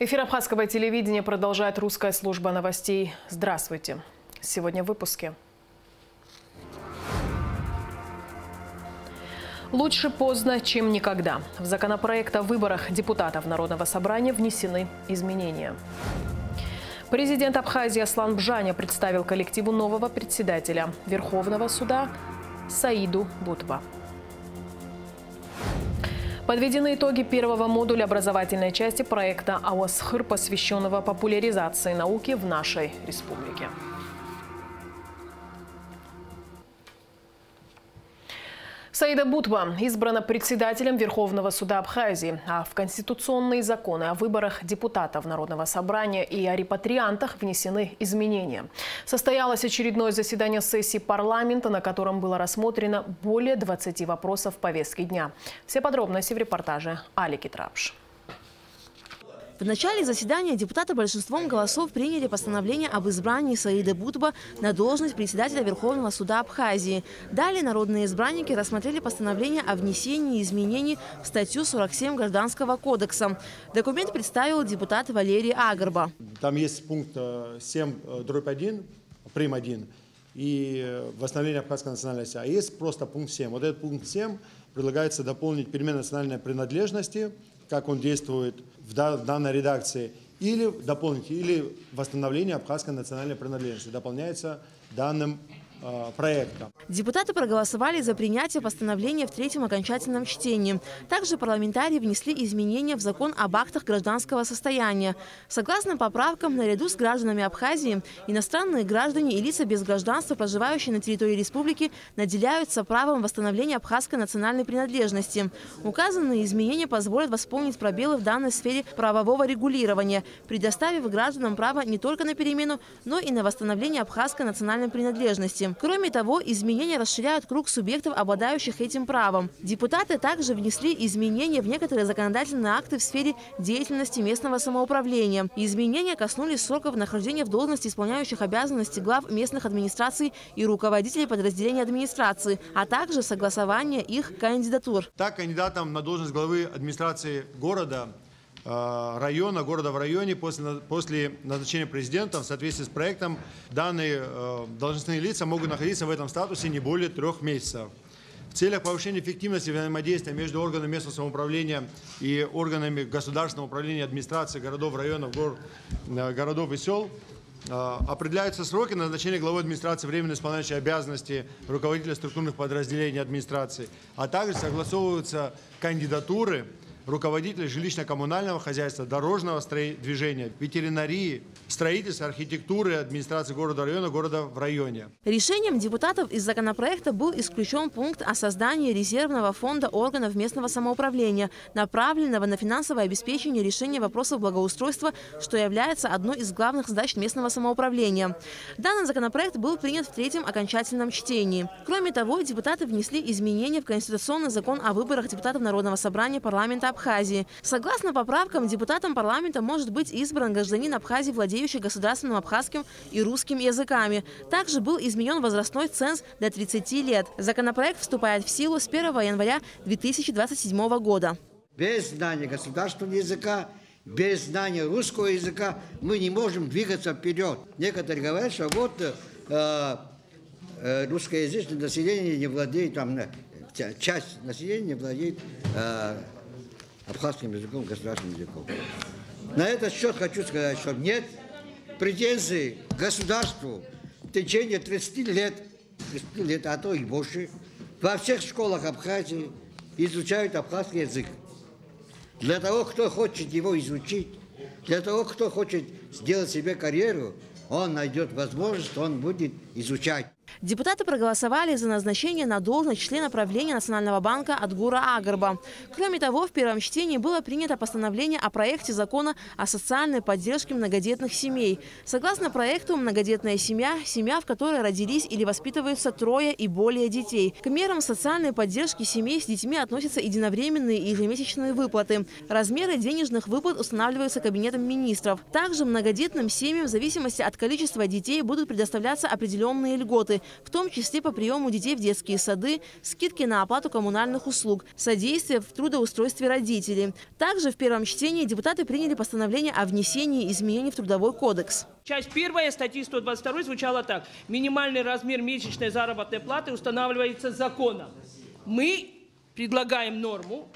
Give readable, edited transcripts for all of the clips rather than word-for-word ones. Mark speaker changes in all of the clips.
Speaker 1: Эфир Абхазского телевидения продолжает русская служба новостей. Здравствуйте. Сегодня в выпуске. Лучше поздно, чем никогда. В законопроект о выборах депутатов Народного собрания внесены изменения. Президент Абхазии Аслан Бжаня представил коллективу нового председателя Верховного суда Саиду Бутба. Подведены итоги первого модуля образовательной части проекта АОСХР, посвященного популяризации науки в нашей республике. Саида Бутба избрана председателем Верховного суда Абхазии, а в конституционные законы о выборах депутатов Народного собрания и о репатриантах внесены изменения. Состоялось очередное заседание сессии парламента, на котором было рассмотрено более 20 вопросов повестки дня. Все подробности в репортаже Алики Трапш.
Speaker 2: В начале заседания депутаты большинством голосов приняли постановление об избрании Саида Бутба на должность председателя Верховного суда Абхазии. Далее народные избранники рассмотрели постановление о внесении изменений в статью 47 Гражданского кодекса. Документ представил депутат Валерий Агарба.
Speaker 3: Там есть пункт 7/1, прим. 1 и восстановление абхазской национальности. А есть просто пункт 7. Вот этот пункт 7 предлагается дополнить перемену национальной принадлежности, как он действует в данной редакции, или дополнить, или восстановление абхазской национальной принадлежности дополняется данным проектом.
Speaker 2: Депутаты проголосовали за принятие постановления в третьем окончательном чтении. Также парламентарии внесли изменения в закон об актах гражданского состояния. Согласно поправкам, наряду с гражданами Абхазии, иностранные граждане и лица без гражданства, проживающие на территории республики, наделяются правом восстановления абхазской национальной принадлежности. Указанные изменения позволят восполнить пробелы в данной сфере правового регулирования, предоставив гражданам право не только на перемену, но и на восстановление абхазской национальной принадлежности. Кроме того, изменения расширяют круг субъектов, обладающих этим правом. Депутаты также внесли изменения в некоторые законодательные акты в сфере деятельности местного самоуправления. Изменения коснулись сроков нахождения в должности исполняющих обязанности глав местных администраций и руководителей подразделений администрации, а также согласования их кандидатур.
Speaker 3: Так, кандидатам на должность главы администрации города, района, города в районе после назначения президента в соответствии с проектом данные должностные лица могут находиться в этом статусе не более 3 месяцев. В целях повышения эффективности взаимодействия между органами местного самоуправления и органами государственного управления администрации городов, районов, городов и сел определяются сроки назначения главы администрации, временно исполняющей обязанности руководителя структурных подразделений администрации, а также согласовываются кандидатуры руководителей жилищно-коммунального хозяйства, дорожного движения, ветеринарии, строительства, архитектуры, администрации города, района, города в районе.
Speaker 2: Решением депутатов из законопроекта был исключен пункт о создании резервного фонда органов местного самоуправления, направленного на финансовое обеспечение решения вопросов благоустройства, что является одной из главных задач местного самоуправления. Данный законопроект был принят в третьем окончательном чтении. Кроме того, депутаты внесли изменения в Конституционный закон о выборах депутатов Народного собрания парламента Абхазии. Согласно поправкам, депутатом парламента может быть избран гражданин Абхазии, владеющий государственным абхазским и русским языками. Также был изменен возрастной ценз до 30 лет. Законопроект вступает в силу с 1 января 2027 года.
Speaker 4: Без знания государственного языка, без знания русского языка мы не можем двигаться вперед. Некоторые говорят, что вот русскоязычное население не владеет, часть населения не владеет абхазским языком, государственным языком. На этот счет хочу сказать, что нет претензий к государству в течение 30 лет, а то и больше. Во всех школах Абхазии изучают абхазский язык. Для того, кто хочет его изучить, для того, кто хочет сделать себе карьеру, он найдет возможность, он будет изучать.
Speaker 2: Депутаты проголосовали за назначение на должность члена правления Национального банка Адгура Агарба. Кроме того, в первом чтении было принято постановление о проекте закона о социальной поддержке многодетных семей. Согласно проекту, многодетная семья – семья, в которой родились или воспитываются 3 и более детей. К мерам социальной поддержки семей с детьми относятся единовременные и ежемесячные выплаты. Размеры денежных выплат устанавливаются Кабинетом министров. Также многодетным семьям в зависимости от количества детей будут предоставляться определенные льготы. выплаты, в том числе по приему детей в детские сады, скидки на оплату коммунальных услуг, содействие в трудоустройстве родителей. Также в первом чтении депутаты приняли постановление о внесении изменений в Трудовой кодекс.
Speaker 5: Часть 1 статьи 122 звучала так. Минимальный размер месячной заработной платы устанавливается законом. Мы предлагаем норму.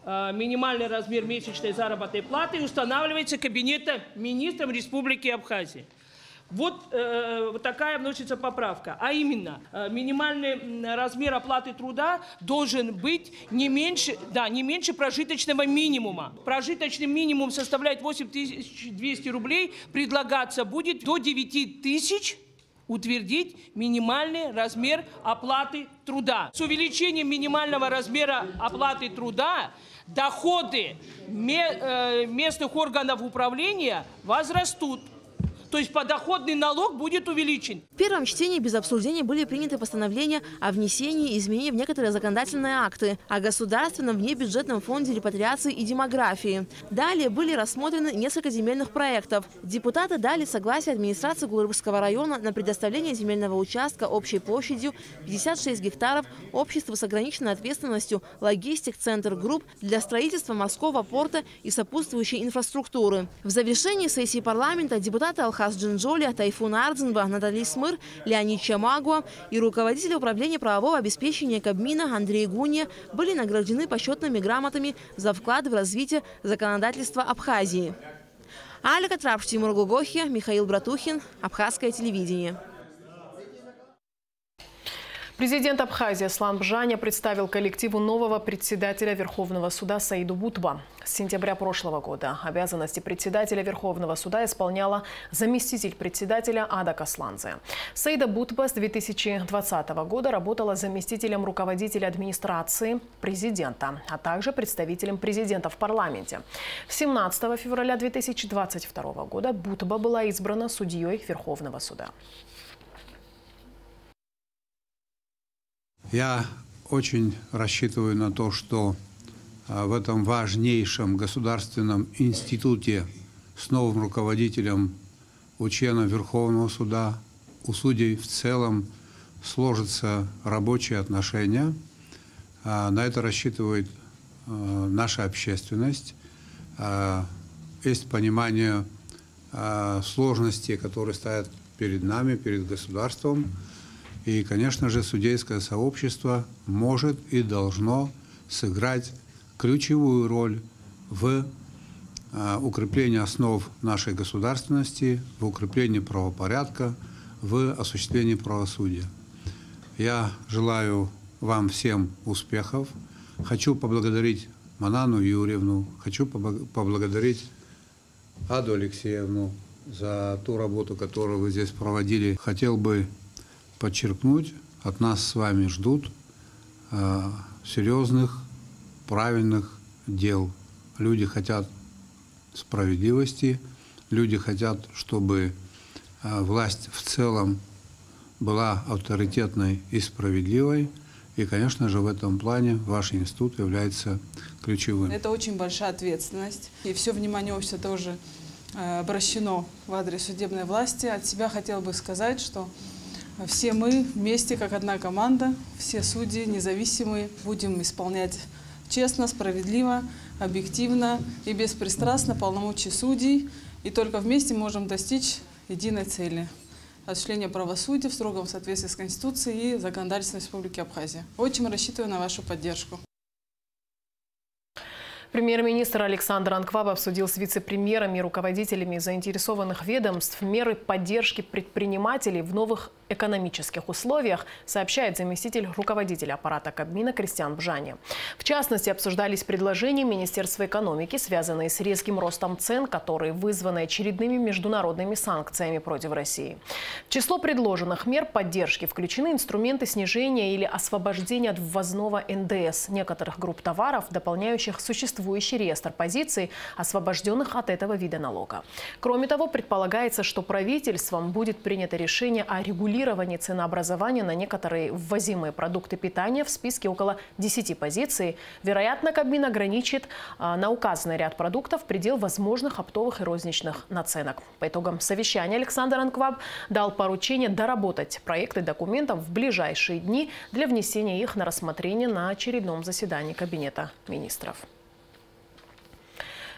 Speaker 5: Минимальный размер месячной заработной платы устанавливается Кабинетом министров Республики Абхазия. Вот такая вносится поправка. А именно, минимальный размер оплаты труда должен быть не меньше прожиточного минимума. Прожиточный минимум составляет 8200 рублей. Предлагаться будет до 9000 утвердить минимальный размер оплаты труда. С увеличением минимального размера оплаты труда доходы местных органов управления возрастут. То есть подоходный налог будет увеличен.
Speaker 2: В первом чтении без обсуждения были приняты постановления о внесении изменений в некоторые законодательные акты, о государственном внебюджетном фонде репатриации и демографии. Далее были рассмотрены несколько земельных проектов. Депутаты дали согласие администрации Гулыбского района на предоставление земельного участка общей площадью 56 гектаров обществу с ограниченной ответственностью «Логистик-центр Групп» для строительства морского порта и сопутствующей инфраструктуры. В завершении сессии парламента депутаты Алхаз Джинджоли, Тайфун Ардзинба, Наталья Смыр, Леонид Чамагуа и руководители управления правового обеспечения Кабмина Андрей Гунья были награждены почетными грамотами за вклад в развитие законодательства Абхазии. Алика Трапш, Тимур Гугохи, Михаил Братухин, Абхазское телевидение.
Speaker 1: Президент Абхазии Аслан Бжаня представил коллективу нового председателя Верховного суда Саиду Бутба. С сентября прошлого года обязанности председателя Верховного суда исполняла заместитель председателя Ада Касланзе. Саида Бутба с 2020 года работала заместителем руководителя администрации президента, а также представителем президента в парламенте. 17 февраля 2022 года Бутба была избрана судьей Верховного суда.
Speaker 6: Я очень рассчитываю на то, что в этом важнейшем государственном институте с новым руководителем, у членов Верховного суда, у судей в целом сложатся рабочие отношения. На это рассчитывает наша общественность. Есть понимание сложностей, которые стоят перед нами, перед государством. И, конечно же, судейское сообщество может и должно сыграть ключевую роль в укреплении основ нашей государственности, в укреплении правопорядка, в осуществлении правосудия. Я желаю вам всем успехов. Хочу поблагодарить Манану Юрьевну, хочу поблагодарить Аду Алексеевну за ту работу, которую вы здесь проводили. Хотел бы подчеркнуть, от нас с вами ждут серьезных, правильных дел. Люди хотят справедливости, люди хотят, чтобы власть в целом была авторитетной и справедливой. И, конечно же, в этом плане ваш институт является ключевым.
Speaker 7: Это очень большая ответственность. И все внимание общества тоже обращено в адрес судебной власти. От себя хотел бы сказать, что все мы вместе, как одна команда, все судьи независимые, будем исполнять честно, справедливо, объективно и беспристрастно полномочия судей. И только вместе можем достичь единой цели – осуществления правосудия в строгом соответствии с Конституцией и законодательством Республики Абхазия. Очень рассчитываю на вашу поддержку.
Speaker 1: Премьер-министр Александр Анкваб обсудил с вице-премьерами и руководителями заинтересованных ведомств меры поддержки предпринимателей в новых экономических условиях, сообщает заместитель руководителя аппарата Кабмина Кристиан Бжаня. В частности, обсуждались предложения Министерства экономики, связанные с резким ростом цен, которые вызваны очередными международными санкциями против России. В число предложенных мер поддержки включены инструменты снижения или освобождения от ввозного НДС некоторых групп товаров, дополняющих существующие существующий реестр позиций, освобожденных от этого вида налога. Кроме того, предполагается, что правительством будет принято решение о регулировании ценообразования на некоторые ввозимые продукты питания. В списке около 10 позиций. Вероятно, Кабмин ограничит на указанный ряд продуктов предел возможных оптовых и розничных наценок. По итогам совещания Александр Анкваб дал поручение доработать проекты документов в ближайшие дни для внесения их на рассмотрение на очередном заседании Кабинета министров.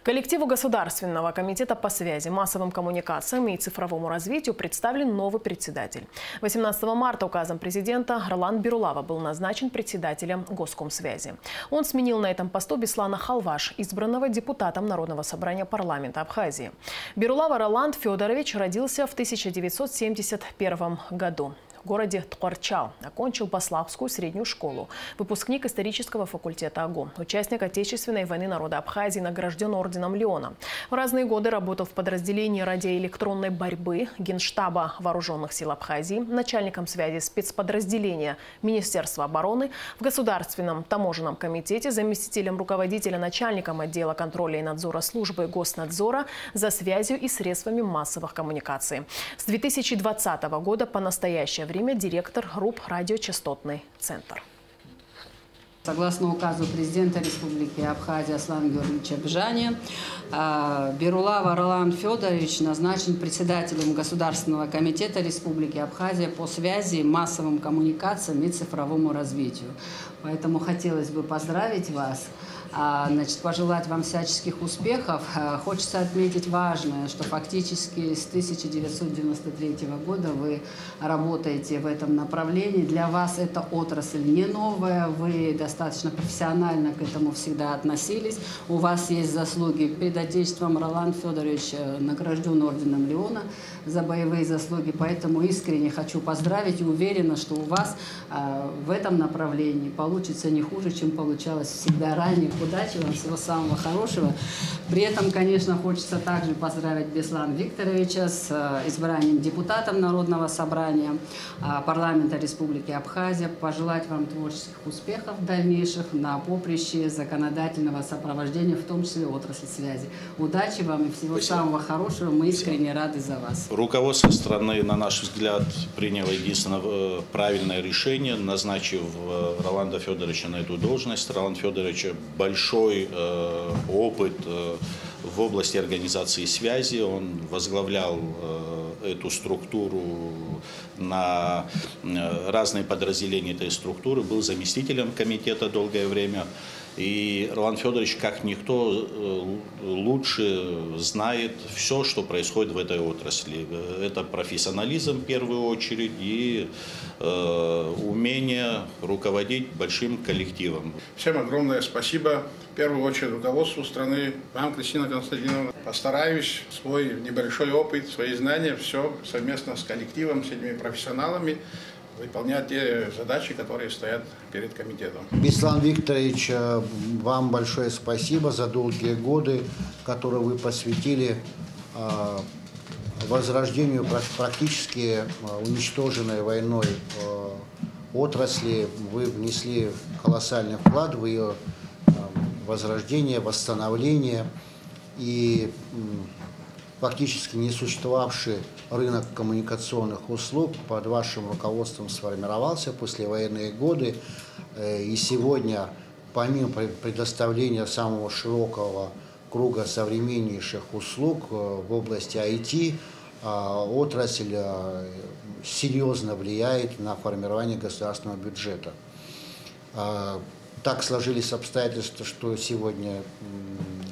Speaker 1: Коллективу Государственного комитета по связи, массовым коммуникациям и цифровому развитию представлен новый председатель. 18 марта указом президента Ролан Бирулава был назначен председателем Госкомсвязи. Он сменил на этом посту Беслана Халваш, избранного депутатом Народного собрания парламента Абхазии. Бирулава Роланд Федорович родился в 1971 году. В городе Ткорчал. Окончил Баславскую среднюю школу. Выпускник исторического факультета АГУ. Участник Отечественной войны народа Абхазии, награжден орденом Леона. В разные годы работал в подразделении радиоэлектронной борьбы Генштаба Вооруженных сил Абхазии, начальником связи спецподразделения Министерства обороны, в Государственном таможенном комитете, заместителем руководителя, начальником отдела контроля и надзора службы Госнадзора за связью и средствами массовых коммуникаций. С 2020 года по настоящее время директор ГРУП «Радиочастотный центр».
Speaker 8: Согласно указу президента Республики Абхазия Аслана Георгиевича Бжани, Бирулава Ролан Федорович назначен председателем Государственного комитета Республики Абхазия по связи, массовым коммуникациям и цифровому развитию. Поэтому хотелось бы поздравить вас, пожелать вам всяческих успехов. Хочется отметить важное, что фактически с 1993 года вы работаете в этом направлении. Для вас эта отрасль не новая, вы достаточно профессионально к этому всегда относились. У вас есть заслуги перед Отечеством. Ролан Федорович награжден орденом Леона за боевые заслуги, поэтому искренне хочу поздравить и уверена, что у вас в этом направлении получится не хуже, чем получалось всегда ранее. Удачи вам, всего самого хорошего. При этом, конечно, хочется также поздравить Беслана Викторовича с избранием депутатом Народного собрания парламента Республики Абхазия, пожелать вам творческих успехов дальнейших на поприще законодательного сопровождения, в том числе отрасли связи. Удачи вам и всего самого хорошего. Мы искренне рады за вас.
Speaker 9: Руководство страны, на наш взгляд, приняло единственно правильное решение, назначив Роланда Федоровича на эту должность. Роланд Федорович большой опыт в области организации связи. Он возглавлял эту структуру на разные подразделения этой структуры, был заместителем комитета долгое время. И Ролан Федорович, как никто, лучше знает все, что происходит в этой отрасли. Это профессионализм в первую очередь и умение руководить большим коллективом.
Speaker 10: Всем огромное спасибо. В первую очередь руководству страны, вам, Кристина Константиновна. Постараюсь свой небольшой опыт, свои знания, все совместно с коллективом, с этими профессионалами выполнять те задачи, которые стоят перед комитетом.
Speaker 4: Беслан Викторович, вам большое спасибо за долгие годы, которые вы посвятили возрождению практически уничтоженной войной отрасли. Вы внесли колоссальный вклад в ее возрождение, восстановление, и фактически не существовавший рынок коммуникационных услуг под вашим руководством сформировался в послевоенные годы. И сегодня, помимо предоставления самого широкого круга современнейших услуг в области IT, отрасль серьезно влияет на формирование государственного бюджета. Так сложились обстоятельства, что сегодня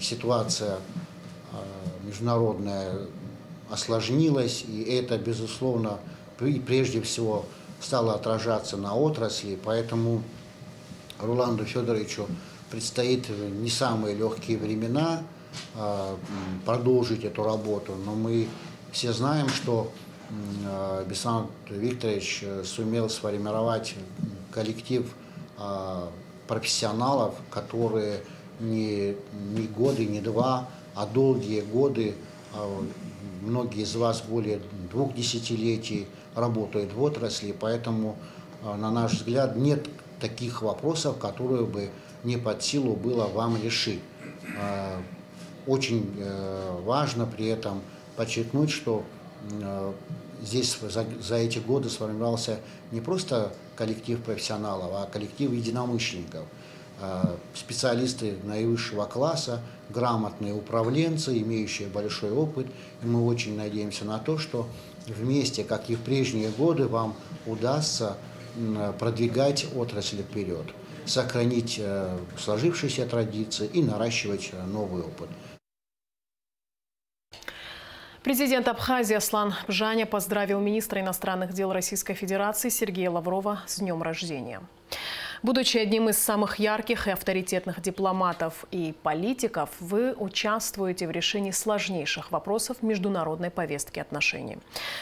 Speaker 4: ситуация международная осложнилась, и это, безусловно, прежде всего стало отражаться на отрасли, поэтому Роланду Федоровичу предстоит не самые легкие времена продолжить эту работу, но мы все знаем, что Беслан Викторович сумел сформировать коллектив профессионалов, которые не годы, не два, а долгие годы, многие из вас более 2 десятилетий работают в отрасли, поэтому, на наш взгляд, нет таких вопросов, которые бы не под силу было вам решить.
Speaker 11: Очень важно при этом подчеркнуть, что здесь за эти годы сформировался не просто коллектив профессионалов, а коллектив единомышленников. Специалисты наивысшего класса, грамотные управленцы, имеющие большой опыт. И мы очень надеемся на то, что вместе, как и в прежние годы, вам удастся продвигать отрасль вперед, сохранить сложившиеся традиции и наращивать новый опыт.
Speaker 1: Президент Абхазии Аслан Бжаня поздравил министра иностранных дел Российской Федерации Сергея Лаврова с днем рождения. Будучи одним из самых ярких и авторитетных дипломатов и политиков, вы участвуете в решении сложнейших вопросов международной повестки отношений.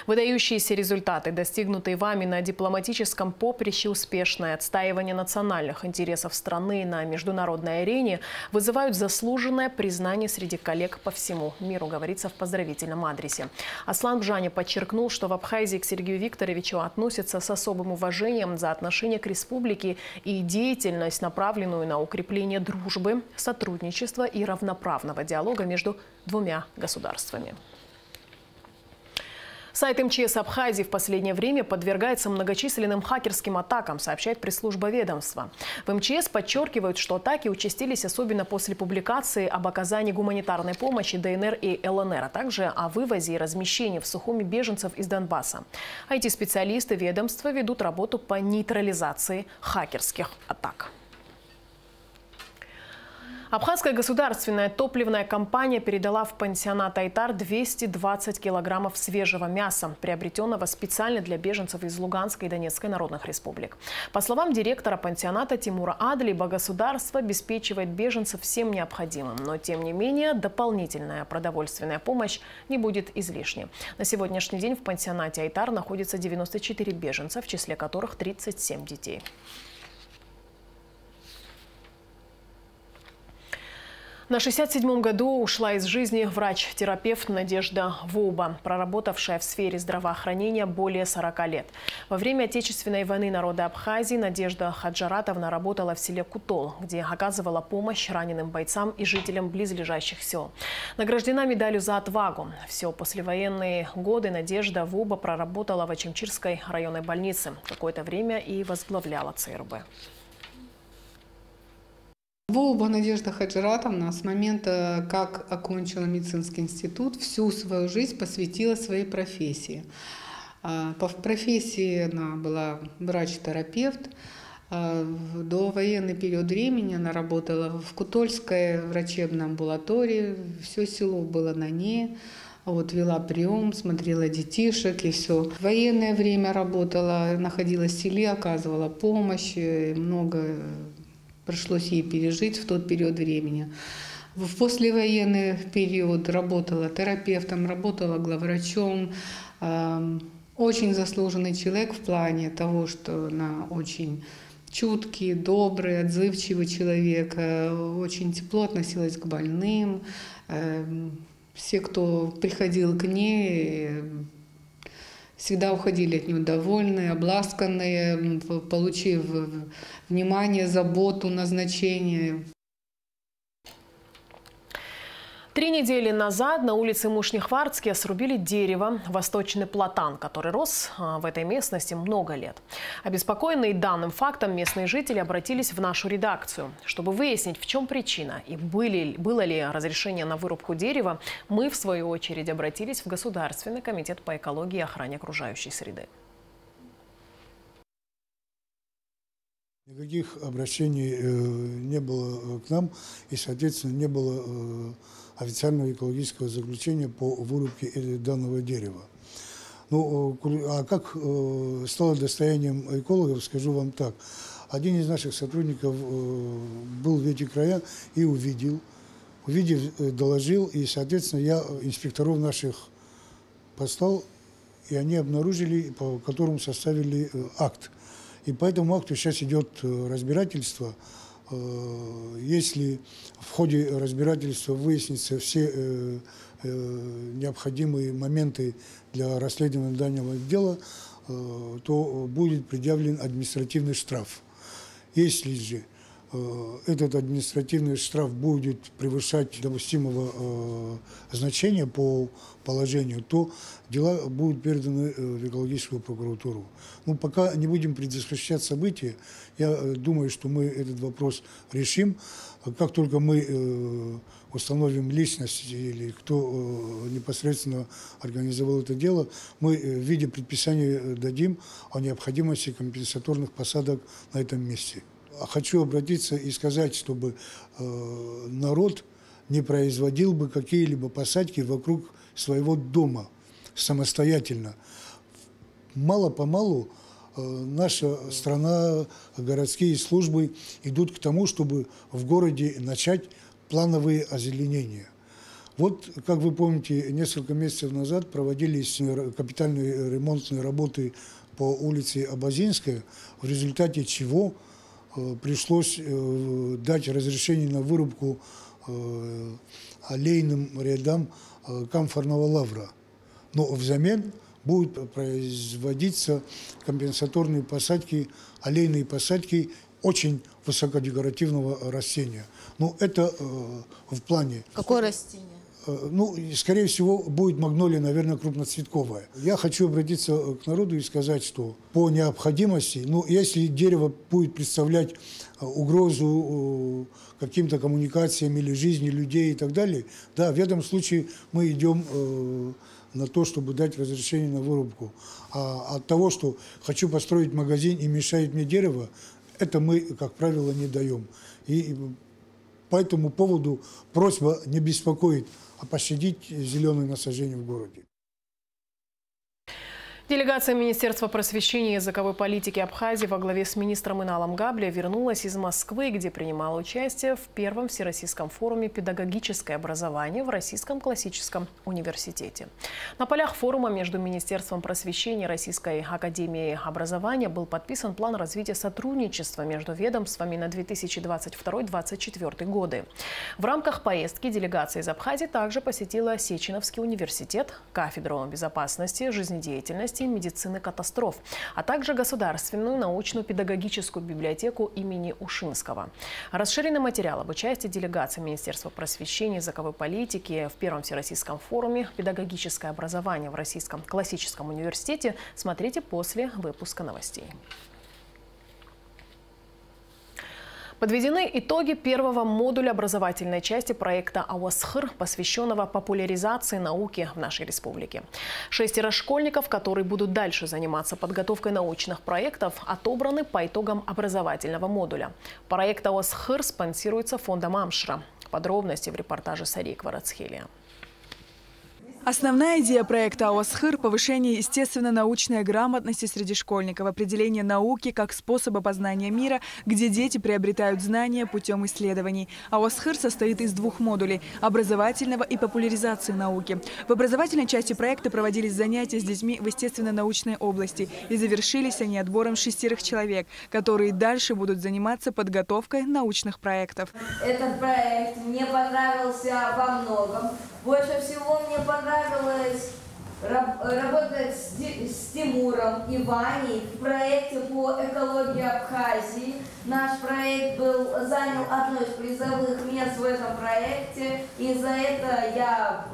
Speaker 1: Выдающиеся результаты, достигнутые вами на дипломатическом поприще, успешное отстаивание национальных интересов страны на международной арене вызывают заслуженное признание среди коллег по всему миру, говорится в поздравительном адресе. Аслан Бжаня подчеркнул, что в Абхазии к Сергею Викторовичу относятся с особым уважением за отношение к республике и деятельность, направленную на укрепление дружбы, сотрудничества и равноправного диалога между двумя государствами. Сайт МЧС Абхазии в последнее время подвергается многочисленным хакерским атакам, сообщает пресс-служба ведомства. В МЧС подчеркивают, что атаки участились особенно после публикации об оказании гуманитарной помощи ДНР и ЛНР, а также о вывозе и размещении в Сухуми беженцев из Донбасса. IT-специалисты ведомства ведут работу по нейтрализации хакерских атак. Абхазская государственная топливная компания передала в пансионат «Айтар» 220 килограммов свежего мяса, приобретенного специально для беженцев из Луганской и Донецкой народных республик. По словам директора пансионата Тимура Адлиба, государство обеспечивает беженцев всем необходимым. Но, тем не менее, дополнительная продовольственная помощь не будет излишней. На сегодняшний день в пансионате «Айтар» находится 94 беженца, в числе которых 37 детей. На 67-м году ушла из жизни врач-терапевт Надежда Вуба, проработавшая в сфере здравоохранения более 40 лет. Во время Отечественной войны народа Абхазии Надежда Хаджаратовна работала в селе Кутол, где оказывала помощь раненым бойцам и жителям близлежащих сел. Награждена медалью за отвагу. Все послевоенные годы Надежда Вуба проработала в Ачимчирской районной больнице. Какое-то время и возглавляла ЦРБ.
Speaker 12: Вуба Надежда Хаджаратовна с момента, как окончила медицинский институт, всю свою жизнь посвятила своей профессии. По профессии она была врач-терапевт. До военный период времени она работала в Кутольской врачебной амбулатории. Все село было на ней. Вела прием, смотрела детишек и все. В военное время работала, находилась в селе, оказывала помощь, много пришлось ей пережить в тот период времени. В послевоенный период работала терапевтом, работала главврачом. Очень заслуженный человек в плане того, что она очень чуткий, добрый, отзывчивый человек, очень тепло относилась к больным. Все, кто приходил к ней, всегда уходили от нее довольные, обласканные, получив внимание, заботу, назначение.
Speaker 1: 3 недели назад на улице Мушнихвардске срубили дерево, восточный платан, который рос в этой местности много лет. Обеспокоенные данным фактом местные жители обратились в нашу редакцию. Чтобы выяснить, в чем причина и было ли разрешение на вырубку дерева, мы, в свою очередь, обратились в Государственный комитет по экологии и охране окружающей среды.
Speaker 13: Никаких обращений не было к нам и, соответственно, не было официального экологического заключения по вырубке данного дерева. Ну, а как стало достоянием экологов, скажу вам так. Один из наших сотрудников был в эти края и увидев, доложил, и, соответственно, я инспекторов наших послал, и они обнаружили, по которому составили акт. И по этому акту сейчас идет разбирательство. Если в ходе разбирательства выяснятся все необходимые моменты для расследования данного дела, то будет предъявлен административный штраф. Если же этот административный штраф будет превышать допустимого значения по положению, то дела будут переданы в экологическую прокуратуру. Ну, пока не будем предвосхищать события, я думаю, что мы этот вопрос решим. Как только мы установим личность или кто непосредственно организовал это дело, мы в виде предписания дадим о необходимости компенсаторных посадок на этом месте. Хочу обратиться и сказать, чтобы народ не производил бы какие-либо посадки вокруг своего дома самостоятельно. Мало-помалу наша страна, городские службы идут к тому, чтобы в городе начать плановые озеленения. Вот, как вы помните, несколько месяцев назад проводились капитальные ремонтные работы по улице Абазинская, в результате чего пришлось дать разрешение на вырубку аллейным рядам камфорного лавра. Но взамен будут производиться компенсаторные посадки, аллейные посадки очень высокодекоративного растения. Но это в плане.
Speaker 2: Какое растение?
Speaker 13: Ну, скорее всего, будет магнолия, наверное, крупноцветковая. Я хочу обратиться к народу и сказать, что по необходимости, ну, если дерево будет представлять угрозу каким-то коммуникациям или жизни людей и так далее, да, в этом случае мы идем на то, чтобы дать разрешение на вырубку. А от того, что хочу построить магазин и мешает мне дерево, это мы, как правило, не даем. И по этому поводу просьба не беспокоить, а пощадить зеленые насаждения в городе.
Speaker 1: Делегация Министерства просвещения и языковой политики Абхазии во главе с министром Иналом Габле вернулась из Москвы, где принимала участие в первом Всероссийском форуме «Педагогическое образование» в Российском классическом университете. На полях форума между Министерством просвещения и Российской академией образования был подписан план развития сотрудничества между ведомствами на 2022-2024 годы. В рамках поездки делегация из Абхазии также посетила Сеченовский университет, кафедру безопасности, жизнедеятельности, медицины катастроф, а также Государственную научно-педагогическую библиотеку имени Ушинского. Расширенный материал об участии делегации Министерства просвещения и языковой политики в первом Всероссийском форуме «Педагогическое образование» в Российском классическом университете смотрите после выпуска новостей. Подведены итоги первого модуля образовательной части проекта АОСХР, посвященного популяризации науки в нашей республике. 6 школьников, которые будут дальше заниматься подготовкой научных проектов, отобраны по итогам образовательного модуля. Проект АОСХР спонсируется фондом Амшра. Подробности в репортаже Сарии Кварацхелия.
Speaker 14: Основная идея проекта АОСХР – повышение естественно-научной грамотности среди школьников, определение науки как способа познания мира, где дети приобретают знания путем исследований. АОСХР состоит из 2 модулей – образовательного и популяризации науки. В образовательной части проекта проводились занятия с детьми в естественно-научной области, и завершились они отбором 6 человек, которые дальше будут заниматься подготовкой научных проектов.
Speaker 15: Этот проект мне понравился во многом. Больше всего мне понравилось работать с Тимуром и Ваней в проекте по экологии Абхазии. Наш проект занял одно из призовых мест в этом проекте, и за это я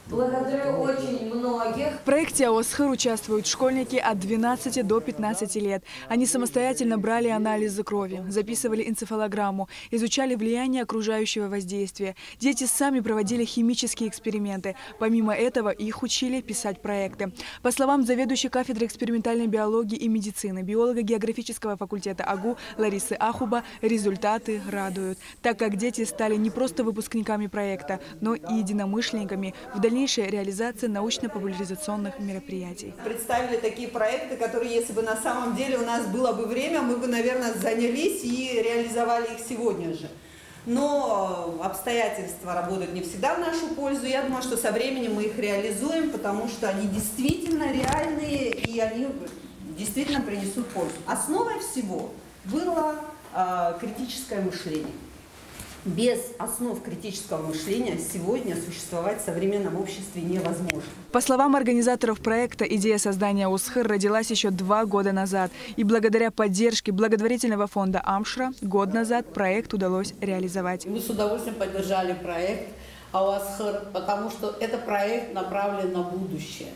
Speaker 15: благодарю очень многих.
Speaker 14: В проекте АОСХР участвуют школьники от 12 до 15 лет. Они самостоятельно брали анализы крови, записывали энцефалограмму, изучали влияние окружающего воздействия. Дети сами проводили химические эксперименты. Помимо этого, их учили писать проекты. По словам заведующей кафедры экспериментальной биологии и медицины, биолога географического факультета АГУ Ларисы Ахуба, результаты радуют, так как дети стали не просто выпускниками проекта, но и единомышленниками в дальнейшей реализации научно-популяризационных мероприятий.
Speaker 16: Представили такие проекты, которые, если бы на самом деле у нас было бы время, мы бы, наверное, занялись и реализовали их сегодня же. Но обстоятельства работают не всегда в нашу пользу. Я думаю, что со временем мы их реализуем, потому что они действительно реальные и они действительно принесут пользу. Основой всего было критическое мышление. Без основ критического мышления сегодня существовать в современном обществе невозможно.
Speaker 14: По словам организаторов проекта, идея создания УСХР родилась еще 2 года назад. И благодаря поддержке благотворительного фонда «Амшра» год назад проект удалось реализовать.
Speaker 17: Мы с удовольствием поддержали проект УСХР, потому что это проект направлен на будущее.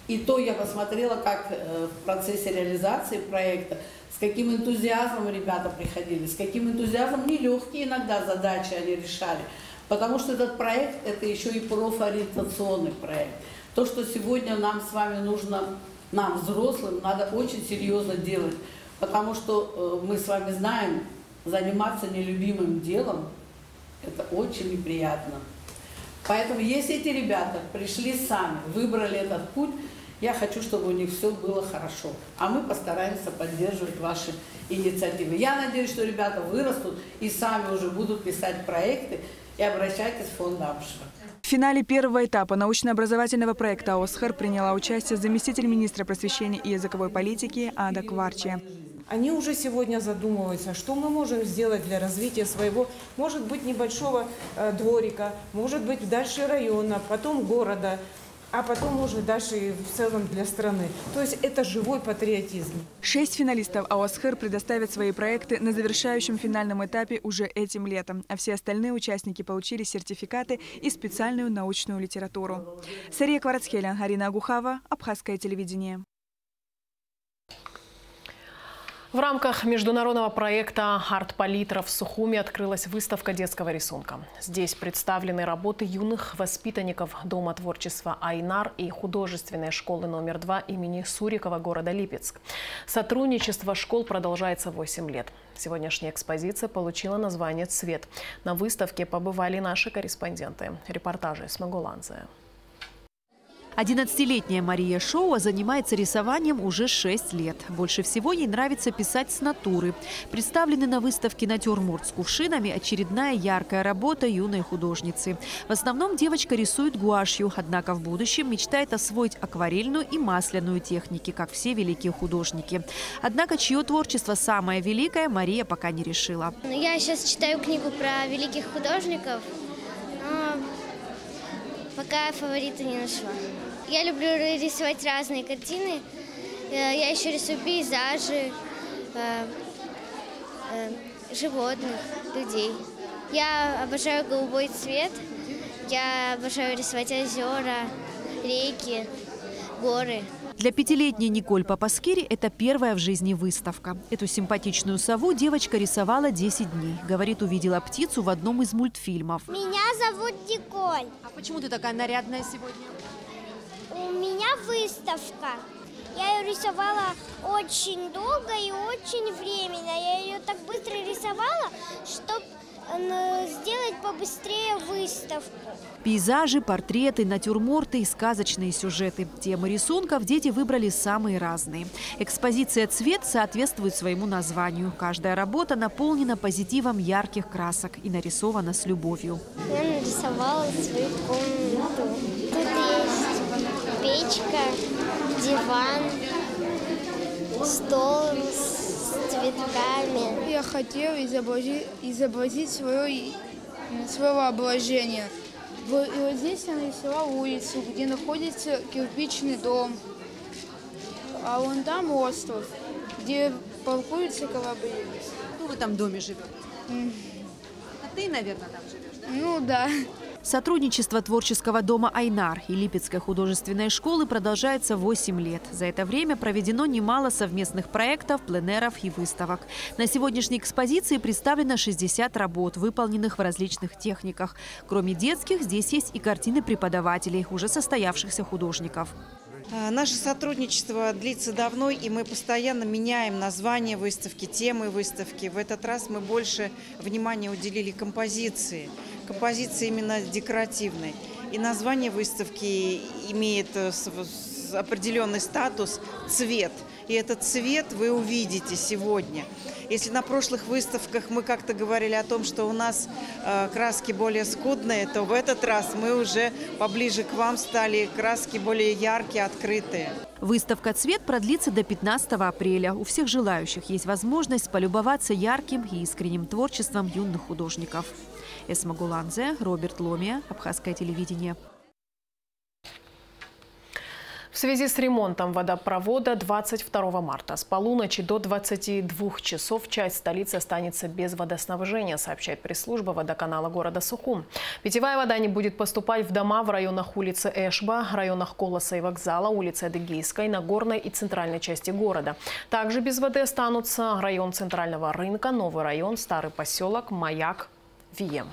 Speaker 17: И то я посмотрела, как в процессе реализации проекта, с каким энтузиазмом ребята приходили, с каким энтузиазмом нелегкие иногда задачи они решали. Потому что этот проект – это еще и профориентационный проект. То, что сегодня нам с вами нужно, нам, взрослым, надо очень серьезно делать. Потому что мы с вами знаем, заниматься нелюбимым делом – это очень неприятно. Поэтому если эти ребята пришли сами, выбрали этот путь, я хочу, чтобы у них все было хорошо. А мы постараемся поддерживать ваши инициативы. Я надеюсь, что ребята вырастут и сами уже будут писать проекты. И обращайтесь в фонд «Амшра».
Speaker 14: В финале первого этапа научно-образовательного проекта УСХР приняла участие заместитель министра просвещения и языковой политики Ада Кварчия.
Speaker 18: Они уже сегодня задумываются, что мы можем сделать для развития своего, может быть, небольшого дворика, может быть, дальше района, потом города, а потом уже дальше и в целом для страны. То есть это живой патриотизм. 6 финалистов УСХР предоставят свои проекты на завершающем финальном этапе уже этим летом, а все остальные участники получили сертификаты и специальную научную литературу. Сария Кварацхелян, Арина Агухава, Абхазское телевидение.
Speaker 1: В рамках международного проекта «Арт-палитра» в Сухуми открылась выставка детского рисунка. Здесь представлены работы юных воспитанников Дома творчества «Айнар» и художественной школы номер 2 имени Сурикова города Липецк. Сотрудничество школ продолжается 8 лет. Сегодняшняя экспозиция получила название «Цвет». На выставке побывали наши корреспонденты. Репортажи с Магуланзе.
Speaker 19: 11-летняя Мария Шоуа занимается рисованием уже 6 лет. Больше всего ей нравится писать с натуры. Представлены на выставке «Натюрморт с кувшинами» очередная яркая работа юной художницы. В основном девочка рисует гуашью, однако в будущем мечтает освоить акварельную и масляную техники, как все великие художники. Однако чье творчество самое великое, Мария пока не решила.
Speaker 20: Я сейчас читаю книгу про великих художников, но пока фаворита не нашла. Я люблю рисовать разные картины. Я еще рисую пейзажи, животных, людей. Я обожаю голубой цвет. Я обожаю рисовать озера, реки, горы.
Speaker 19: Для 5-летней Николь Папаскири это первая в жизни выставка. Эту симпатичную сову девочка рисовала 10 дней. Говорит, увидела птицу в одном из мультфильмов.
Speaker 20: Меня зовут Николь.
Speaker 19: А почему ты такая нарядная сегодня?
Speaker 20: У меня выставка. Я ее рисовала очень долго и очень временно. Я ее так быстро рисовала, чтобы сделать побыстрее выставку.
Speaker 19: Пейзажи, портреты, натюрморты и сказочные сюжеты. Темы рисунков дети выбрали самые разные. Экспозиция «Цвет» соответствует своему названию. Каждая работа наполнена позитивом ярких красок и нарисована с любовью.
Speaker 20: Я нарисовала свою комнату. Тут есть печка, диван, стол с цветками.
Speaker 21: Я хотела изобразить свое воображение. И вот здесь я нарисовала улицу, где находится кирпичный дом. А вон там остров, где паркуются корабли.
Speaker 19: Кто в этом доме живет? А ты, наверное, там живешь, да?
Speaker 21: Ну да.
Speaker 19: Сотрудничество творческого дома «Айнар» и Липецкой художественной школы продолжается 8 лет. За это время проведено немало совместных проектов, пленеров и выставок. На сегодняшней экспозиции представлено 60 работ, выполненных в различных техниках. Кроме детских, здесь есть и картины преподавателей, уже состоявшихся художников.
Speaker 22: Наше сотрудничество длится давно, и мы постоянно меняем название выставки, темы выставки. В этот раз мы больше внимания уделили композиции. Композиция именно декоративной. И название выставки имеет определенный статус «Цвет». И этот цвет вы увидите сегодня. Если на прошлых выставках мы как-то говорили о том, что у нас краски более скудные, то в этот раз мы уже поближе к вам стали краски более яркие, открытые.
Speaker 19: Выставка «Цвет» продлится до 15 апреля. У всех желающих есть возможность полюбоваться ярким и искренним творчеством юных художников. Эсма Гуланзе, Роберт Ломия, Абхазское телевидение.
Speaker 1: В связи с ремонтом водопровода 22 марта с полуночи до 22 часов часть столицы останется без водоснабжения, сообщает пресс-служба водоканала города Сухум. Питьевая вода не будет поступать в дома в районах улицы Эшба, районах Колоса и вокзала, улицы Адыгейской, Нагорной и центральной части города. Также без воды останутся район Центрального рынка, Новый район, Старый поселок, Маяк, Вием.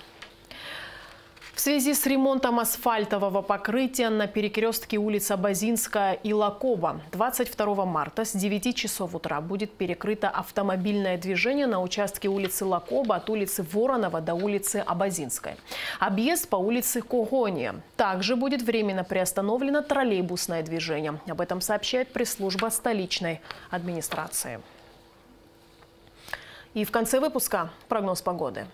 Speaker 1: В связи с ремонтом асфальтового покрытия на перекрестке улиц Абазинская и Лакоба 22 марта с 9 часов утра будет перекрыто автомобильное движение на участке улицы Лакоба от улицы Воронова до улицы Абазинской. Объезд по улице Когония. Также будет временно приостановлено троллейбусное движение. Об этом сообщает пресс-служба столичной администрации. И в конце выпуска прогноз погоды.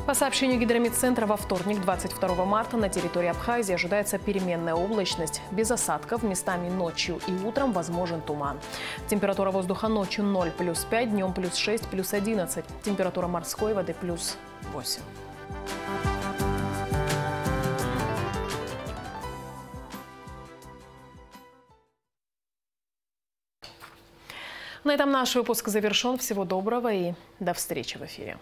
Speaker 1: По сообщению Гидрометцентра, во вторник, 22 марта, на территории Абхазии ожидается переменная облачность. Без осадков, местами ночью и утром возможен туман. Температура воздуха ночью 0 плюс 5, днем плюс 6, плюс 11. Температура морской воды плюс 8. На этом наш выпуск завершен. Всего доброго и до встречи в эфире.